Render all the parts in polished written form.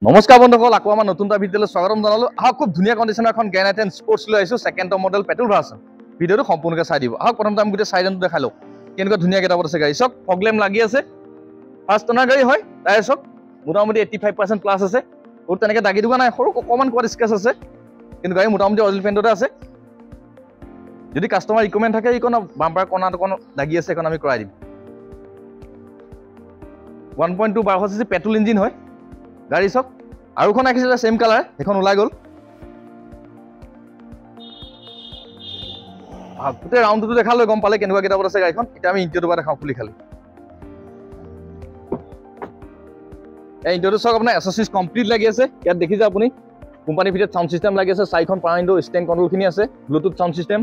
নমস্কাৰ বন্ধুসকল, আকৌ আমাৰ নতুন এটা ভিডিঅ'লৈ স্বাগতম জনালোঁ। আহক খুব ধুনীয়া কণ্ডিশ্যনৰ এখন গ্ৰেণ্ড আই 10 স্পৰ্টছ লৈ আহিছোঁ, ছেকেণ্ড মডেল পেট্ৰল ভাৰ্চন। ভিডিঅ'টো সম্পূৰ্ণকৈ চাই দিব। আহক প্ৰথমতে আমি গোটেই চাইডনটো দেখাই লওঁ, কেনেকুৱা ধুনীয়া কেইটাপত আছে গাড়ী। চাওক প্ৰগ্লেম লাগি আছে, ফাৰ্ষ্ট অনাৰ গাড়ী হয়। তাই চাওক মোটামুটি 85% প্লাছ আছে, বহুত তেনেকৈ দাগি থকা নাই, সৰু অকণমান ক'ৰবাত স্কেচ আছে, কিন্তু গাড়ী মোটামুটি অৰিজিনেল পেইণ্টতে আছে। যদি কাষ্টমাৰ ৰিকমেণ্ড থাকে এইখন বাম্পাৰ কণাত অকণ দাগি আছে, এইখন আমি কৰাই দিম। 1.2 1200 cc পেট্ৰল ইঞ্জিন হয় গাড়ী। চাওক আৰু এখন আহিছিলে ছেম কালাৰ, সেইখন ওলাই গ'ল। গোটেই ৰাউণ্ডটো দেখালৈ গম পালে কেনেকুৱা কিতাপত আছে গাড়ীখন। এতিয়া আমি ইণ্টেৰিয়ৰটো পৰা দেখাওঁ খুলি খালি। এই ইণ্টেৰিয়ৰটো চাওক, আপোনাৰ এচেছৰিজ কমপ্লিট লাগি আছে। ইয়াত দেখিছে আপুনি কোম্পানীৰ ভিতৰত চাউণ্ড চিষ্টেম লাগি আছে, 4খন পাৱাৰ উইণ্ডো, ষ্টেণ্ড কণ্ট্ৰলখিনি আছে, ব্লুটুথ চাউণ্ড চিষ্টেম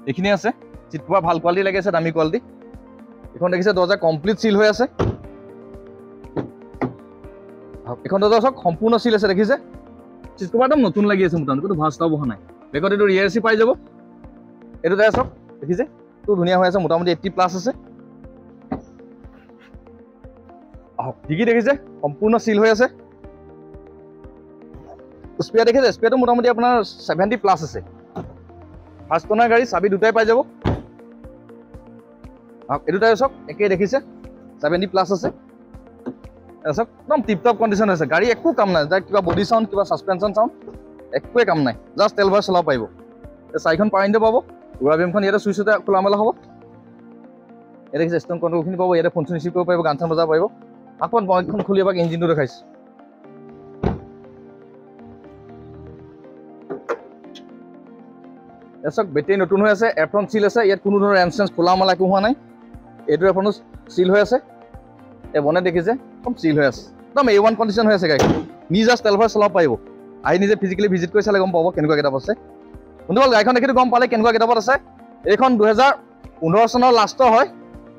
এইখিনি আছে। চিট কভাৰ ভাল কোৱালিটি লাগি আছে, দামী কোৱালিটি। এইখন দেখিছে দৰ্জা কমপ্লিট চিল হৈ আছে। এখন দৰ্জা চাওক সম্পূৰ্ণ চিল আছে, দেখিছে। চিট কভাৰ একদম নতুন লাগি আছে, মোটামুটি কোনো ভাঁজটাও বহা নাই। বেকত এইটো ৰিয়াৰ এচি পাই যাব। এইটো চাই চাওক, দেখিছে এইটো ধুনীয়া হৈ আছে, মোটামুটি 80+ আছে। ডিগি দেখিছে সম্পূৰ্ণ চিল হৈ আছে। স্পেয়াৰ দেখিছে, স্পেয়াৰটো মোটামুটি আপোনাৰ 70+ আছে। ফাৰ্ষ্ট অনাৰ গাড়ী, চাবি দুটাই পাই যাব। এইটো টায়াৰ চাওক একেই দেখিছে, 70+ আছে। চাওক একদম টিপটপ কণ্ডিশ্যন আছে গাড়ী, একো কাম নাই। যাক কিবা বডি চাউণ্ড, কিবা ছাছপেনশ্যন চাউণ্ড একোৱে কাম নাই, জাষ্ট তেল ভৰাই চলাব পাৰিব। 4খন পাৱাৰ উইণ্ডো পাব, উৰা বিমখন ইয়াতে চুইচতে খোলা মেলা হ'ব। ইয়াতে দেখিছে ষ্টেণ্ড কণ্ট্ৰলখিনি পাব, ইয়াতে ফোন চোন ৰিচিভ কৰিব পাৰিব, গান চান বজাব পাৰিব। আকৌ বাইকখন খুলি এবাৰ ইঞ্জিনটো দেখাইছোঁ। চাওক বেটেৰী নতুন হৈ আছে, এপ্ৰন চিল আছে, ইয়াত কোনো ধৰণৰ ৰেঞ্চ খোলা মেলা একো হোৱা নাই। এইটো এপ্ৰনো চিল হৈ আছে। এই বনে দেখিছে একদম চিল হৈ আছে, একদম A1 কণ্ডিশ্যন হৈ আছে গাড়ীখন। নিজে জাষ্ট তেল ভৰাই চলাব পাৰিব। আহি নিজে ফিজিকেলি ভিজিট কৰি চালে গম পাব কেনেকুৱা কিতাপ আছে। বন্ধুসকল গাড়ীখন দেখিটো গম পালে কেনেকুৱা কিতাপত আছে। এইখন 2015 চনৰ লাষ্টৰ হয়,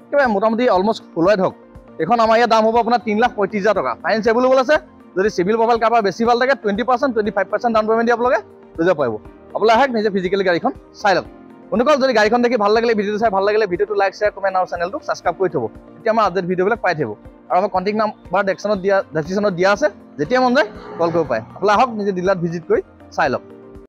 কিবা মোটামুটি অলমষ্ট ষোল্লই ধৰক। এইখন আমাৰ ইয়াত দাম হ'ব আপোনাৰ 3,35,000 টকা। ফাইনেন্স এভেইলেবল আছে। যদি চিভিল প্ৰফাইল কাৰোবাৰ বেছি ভাল থাকে 20%, 25% ডাউন পে'মেণ্ট দি আপোনালোকে লৈ যাব পাৰিব। আপোনালোকে আহক নিজে ফিজিকেলি গাড়ীখন চাই লওক। বন্ধুসকল যদি গাড়ীখন দেখি ভাল লাগিলে, ভিডিঅ'টো চাই ভাল লাগিলে, ভিডিঅ'টো লাইক, শ্বেয়াৰ, কমেণ্ট আৰু চেনেলটো ছাবস্ক্ৰাইব কৰি থ'ব। তেতিয়া আমাৰ আপডেট ভিডিঅ'বিলাক পাই থাকিব। আৰু আমাৰ কণ্টেক্ট নাম্বাৰ ডেছক্ৰিপশ্যনত দিয়া আছে, যেতিয়া মন যায় কল কৰিব পাৰে। আপোনালোকে আহক নিজে ডিলাৰত ভিজিট কৰি চাই লওক।